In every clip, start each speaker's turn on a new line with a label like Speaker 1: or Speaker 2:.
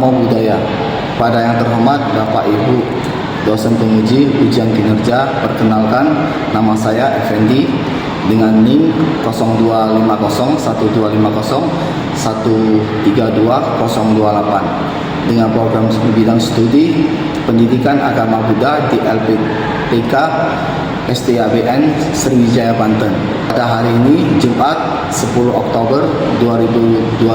Speaker 1: Mau budaya. Pada yang terhormat Bapak Ibu dosen penguji ujian kinerja, perkenalkan nama saya Effendi dengan NIM 0250-1250132-028 dengan program bidang studi Pendidikan Agama Buddha di LPTK STABN Sriwijaya Banten. Pada hari ini Jumat 10 Oktober 2025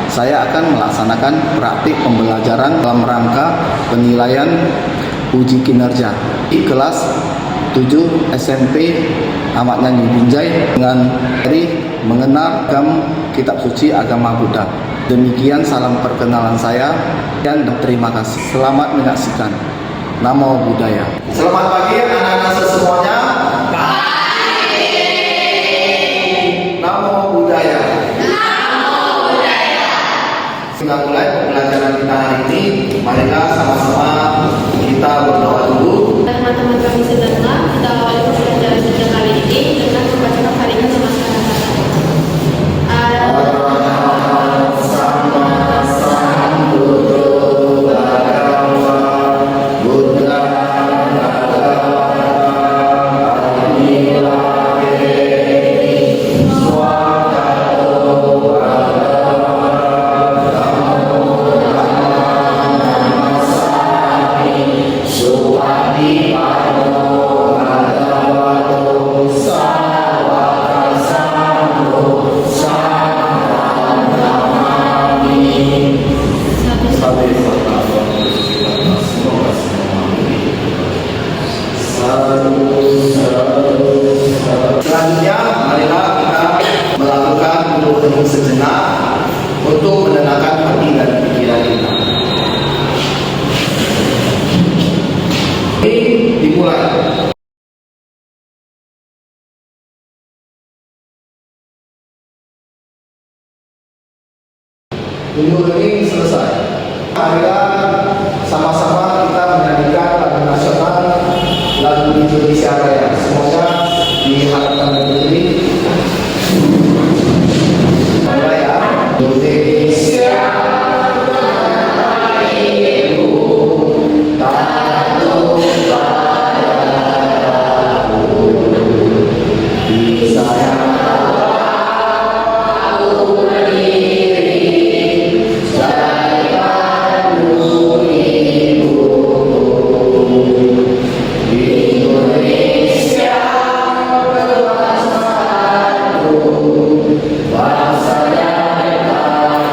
Speaker 1: saya akan melaksanakan praktik pembelajaran dalam rangka penilaian uji kinerja di kelas 7 SMP Ahmad Yani Binjai dengan materi mengenal kitab suci agama Buddha. Demikian salam perkenalan saya dan terima kasih. Selamat menyaksikan. Namo Buddhaya. Selamat pagi anak-anak semuanya. Pagi. Namo Buddhaya. Namo Buddhaya. Sudah mulai pembelajaran kita hari ini. Marilah sama-sama kita berdoa dulu.
Speaker 2: Teman-teman kami sedang kita awali pembelajaran kita kali ini dengan membacakan kalimat sama-sama.
Speaker 1: Selanjutnya, marilah kita melakukan duduk sejenak untuk menenangkan hati dan pikiran kita. Ini dimulai. Duduk ini selesai. Marilah sama-sama kita menyanyikan lagu nasional, lagu Indonesia Raya. Semoga diharapkan berdiri. Mulai ya. Indonesia Raya, tanah padaku, di sana aku berdiri, jadikan ibu. Indonesia bersatu, bangsa yang hebat.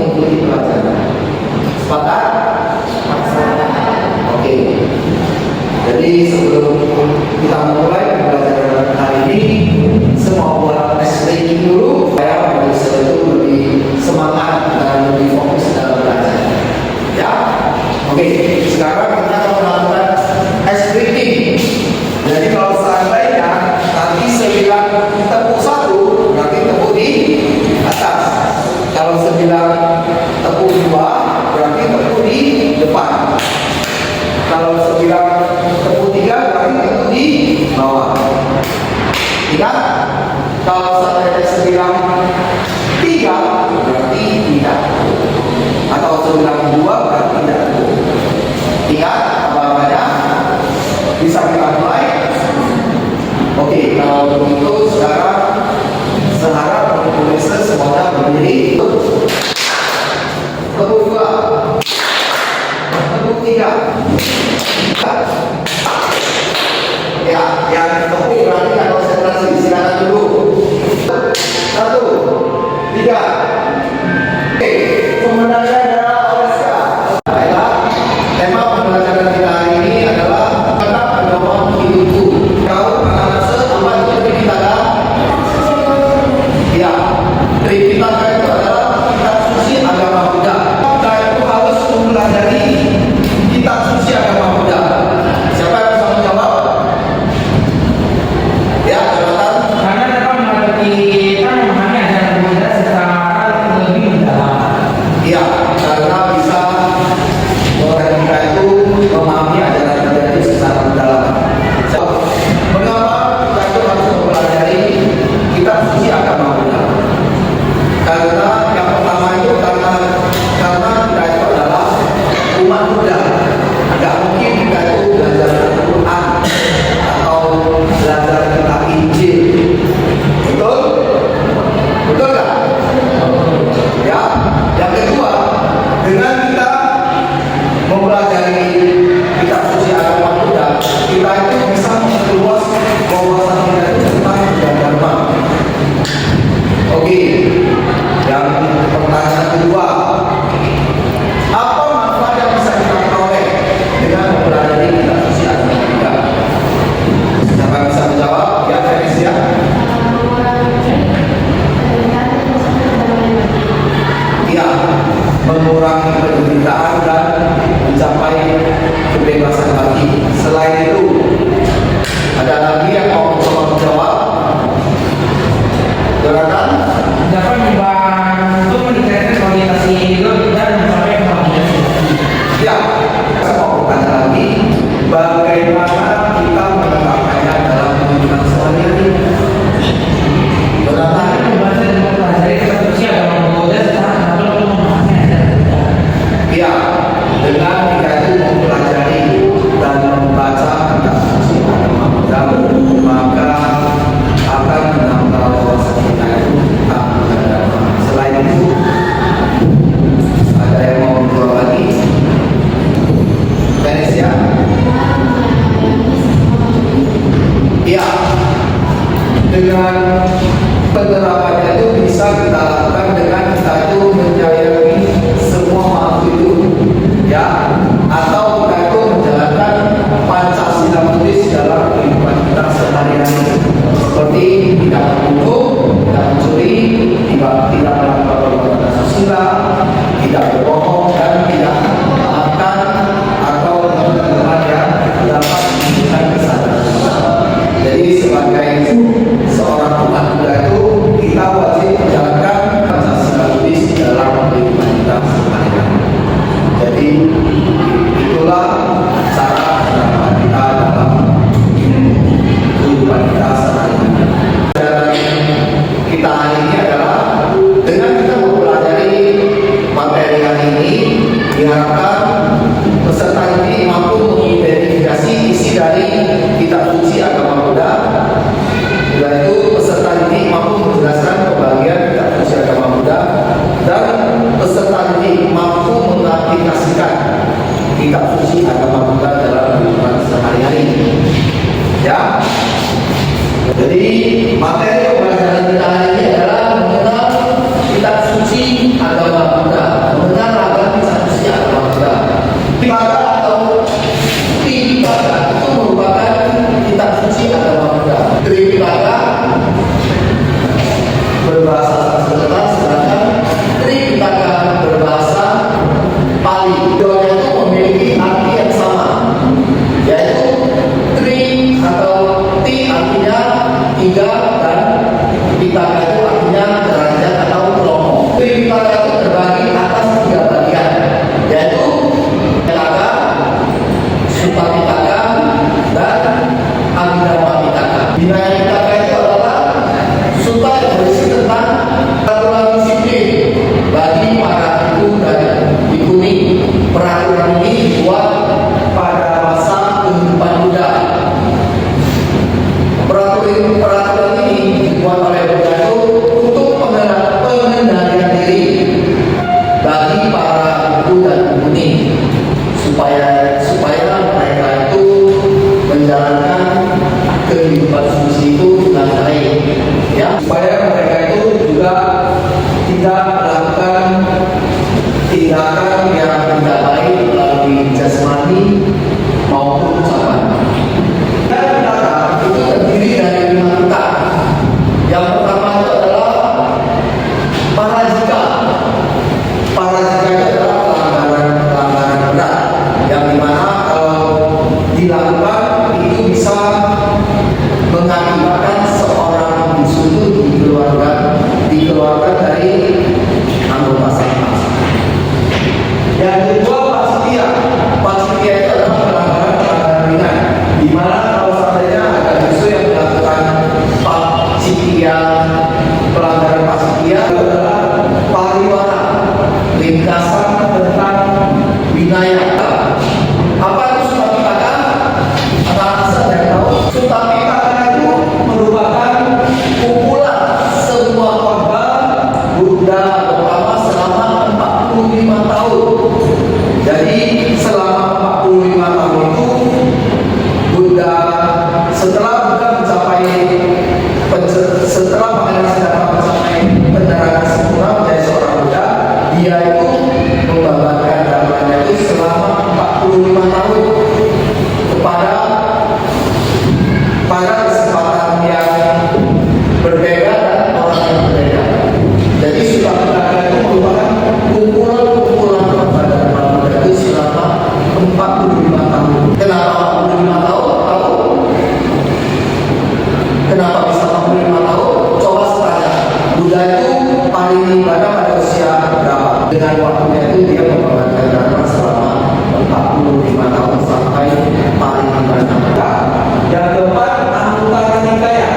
Speaker 1: mengikuti pelajaran. Sepakat? Oke. Jadi sebelum kita memulai pembelajaran hari ini, semua buat breaking dulu supaya mahasiswa itu lebih semangat dan lebih fokus dalam belajar. Ya, oke. Sekarang kita akan melakukan ice breaking. Jadi kalau seandainya tadi saya bilang tepuk satu, berarti tepuk di atas. Kalau saya bilang tepuk dua, berarti tepuk di depan. Kalau saya bilang tepuk tiga, berarti tepuk di bawah. Ingat, kalau saya bilang tiga, berarti tidak. Atau saya bilang dua, berarti tidak. Ingat apa-apanya? Bisa kita mulai? Oke, kalau begitu sekarang seharap pemirsa semuanya berdiri. Tepuk dua, tepuk tiga. Ya, yang tepuk berarti ada konsentrasi. Silakan dulu. Satu, tiga. Oke, pemenangnya adalah Oleska. Baiklah, tema pembelajaran kita hari ini adalah kata pedoman hidupku. Kau anak apa itu kita? Ya, dari kita itu adalah kitab suci agama Buddha. Kita itu harus mempelajari kitab suci agama Buddha. Siapa yang bisa menjawab? Ya, jabatan.
Speaker 3: Karena dapat menghadapi kita memahami ajaran Buddha secara lebih mendalam.
Speaker 1: Iya, karena bisa orang kita itu memahami ajaran Buddha itu secara mendalam. Mengapa kita itu harus mempelajari kitab suci agama Buddha? Karena yang pertama itu karena kita itu adalah umat Buddha. Tidak mungkin kita itu belajar Al-Quran atau belajar kitab Injil. Betul? Betul nggak? Ya. Yang kedua, dengan kita mempelajari kitab suci agama Buddha, kita itu bisa memperluas wawasan kita itu tentang Buddha Dharma. Oke. Yang pertanyaan kedua, apa manfaat yang bisa kita peroleh dengan mempelajari kitab suci agama Buddha? Siapa bisa menjawab? Ya, Felicia. Ya, mengurangi penderitaan dan mencapai kebebasan hati. Selain itu, ada lagi yang mau coba menjawab? Silakan.
Speaker 3: Dapat membantu meningkatkan kualitas hidup dan mencapai kebahagiaan.
Speaker 1: Ya, saya mau bertanya lagi, bagaimana kita menerapkannya dalam kehidupan sehari-hari? Jonathan.
Speaker 3: Kita membaca dan mempelajari kitab suci agama Buddha secara dapat untuk memahami ajaran Buddha.
Speaker 1: Ya, dengan kita itu mempelajari dan membaca kitab suci agama Buddha, maka akan menambah wawasan kita itu tentang Buddha Dharma. Selain itu, ada yang mau menjawab lagi? Venesia? Ya, dengan penerapannya itu bisa kita lakukan dengan kita itu menyayangi semua makhluk hidup, ya, atau kita itu menjalankan Pancasila Buddhis dalam kehidupan kita sehari-hari, seperti tidak membunuh, tidak mencuri, tidak melakukan perbuatan asusila, tidak berbohong, dan tidak makan atau minuman yang dapat menimbulkan kesadaran kita. Jadi sebagai seorang umat Buddha itu kita wajib menjalankan Pancasila Buddhis dalam kehidupan kita sehari-hari. Jadi itulah cara penerapan kita dalam kehidupan kita sehari-hari. Dan kita hari ini adalah dengan kita mempelajari materi hari bagi para ibu dan ibu supaya mereka itu menjalankan kehidupan suci itu dengan baik, ya, supaya mereka itu juga tidak melakukan tindakan yang tidak baik melalui jasmani maupun ucapan. Dan tindakan itu terdiri dari 5 tingkat. Yang pertama itu adalah parajika. Parajika itu adalah pelanggaran berat yang dimana kalau dilakukan itu bisa mengakibatkan seorang bisu itu dikeluarkan dari anggota sangka. Yang kedua pasitia. Pasitia itu adalah pelanggaran ringan, di mana kalau seandainya ada bisu yang melakukan pasitia, pelanggaran pasitia itu adalah pariwara, ringkasan tentang winaya. Apa itu sutapitaka? Anak-anak saya tahu sutapitaka itu merupakan kumpulan semua korban Buddha Gotama selama 45 tahun. Jadi selama 45 tahun itu Buddha setelah Pangeran Siddhartha mencapai penerangan sempurna menjadi seorang Buddha, dia itu membabarkan dharmanya itu selama 45 tahun kepada kesempatan yang berbeda dan orang yang berbeda. Jadi Sutapitaka itu merupakan kumpulan perbuatan Buddha itu selama 45 tahun. Kenapa 45 tahun? Kenapa bisa 45 tahun? Coba tanya. Buddha itu paling pada usia berapa? Dengan waktunya itu dia membabarkan dharma selama 45 tahun sampai paling pada. Yang keempat, Anguttara Nikaya,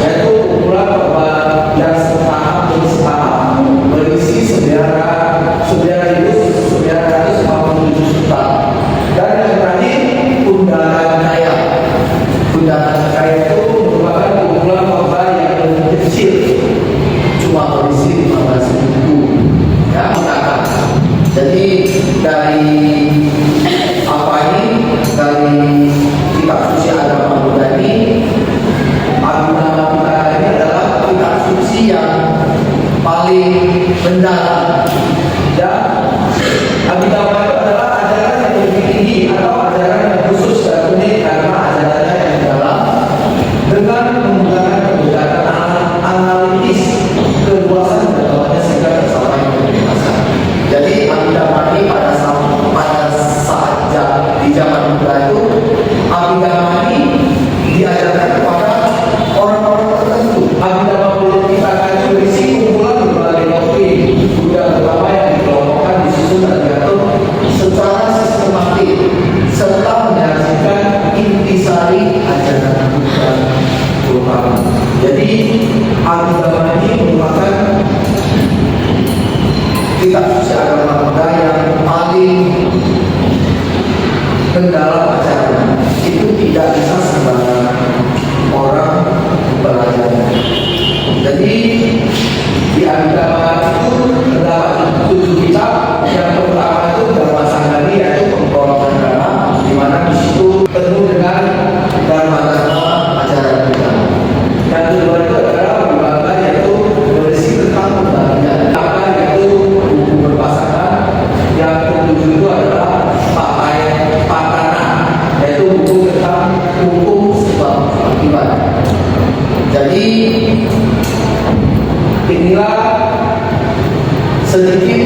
Speaker 1: yaitu kumpulan korban yang setahap demi setahap berisi 957 juta. Dan yang terakhir, Kundala Nikaya. Kundala Nikaya itu merupakan kumpulan korban yang lebih kecil, cuma berisi 15.000, ya, maka. Jadi dari apa ini? Dari kitab suci agama Buddha ini, Abhidhamma ini adalah kitab suci yang paling mendalam. Dan Abhidhamma itu adalah ajaran yang lebih tinggi atau ajaran yang khusus dan unik karena ajarannya yang dalam dengan menggunakan pendekatan analitis, keluasan pengetahuannya sehingga tercapai kebebasan. Jadi Abhidhamma ini pada saat di zaman Buddha itu, Abhidhamma ini diajarkan kepada orang-orang tertentu. Abhidhamma Pitaka itu berisi kumpulan berbagai doktrin Buddha Gotama yang dikelompokkan, disusun dan diatur secara sistematik serta menyajikan intisari ajaran Buddha Gotama. Jadi Abhidhamma ini merupakan kitab suci agama Buddha yang paling mendalam ajarannya. Itu tidak bisa sembarangan orang belajarnya. Jadi di Abhidhamma itu terdapat 7 kitab. Yang pertama itu Dharma Sanggani, yaitu penggolongan dharma, di mana di situ penuh dengan dharma-dharma ajaran Buddha. Yang kedua itu adalah Vibhaga, yaitu berisi tentang pembagian, yaitu buku berpasangan. Yang ketujuh itu adalah Patana, yaitu buku tentang hukum sebab akibat. Jadi inilah sedikit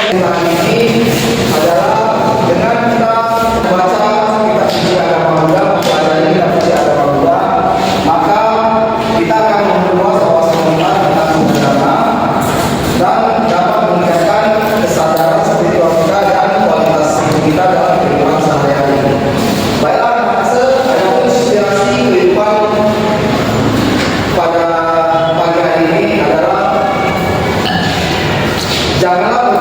Speaker 1: Hari ini adalah dengan kita membaca kitab suci agama Buddha, mempelajari kitab suci agama Buddha, maka kita akan memperluas wawasan kita tentang agama dan dapat meningkatkan kesadaran spiritual kita dan kualitas hidup kita dalam kehidupan sehari-hari. Baiklah, ada inspirasi kehidupan pada pagi hari ini adalah janganlah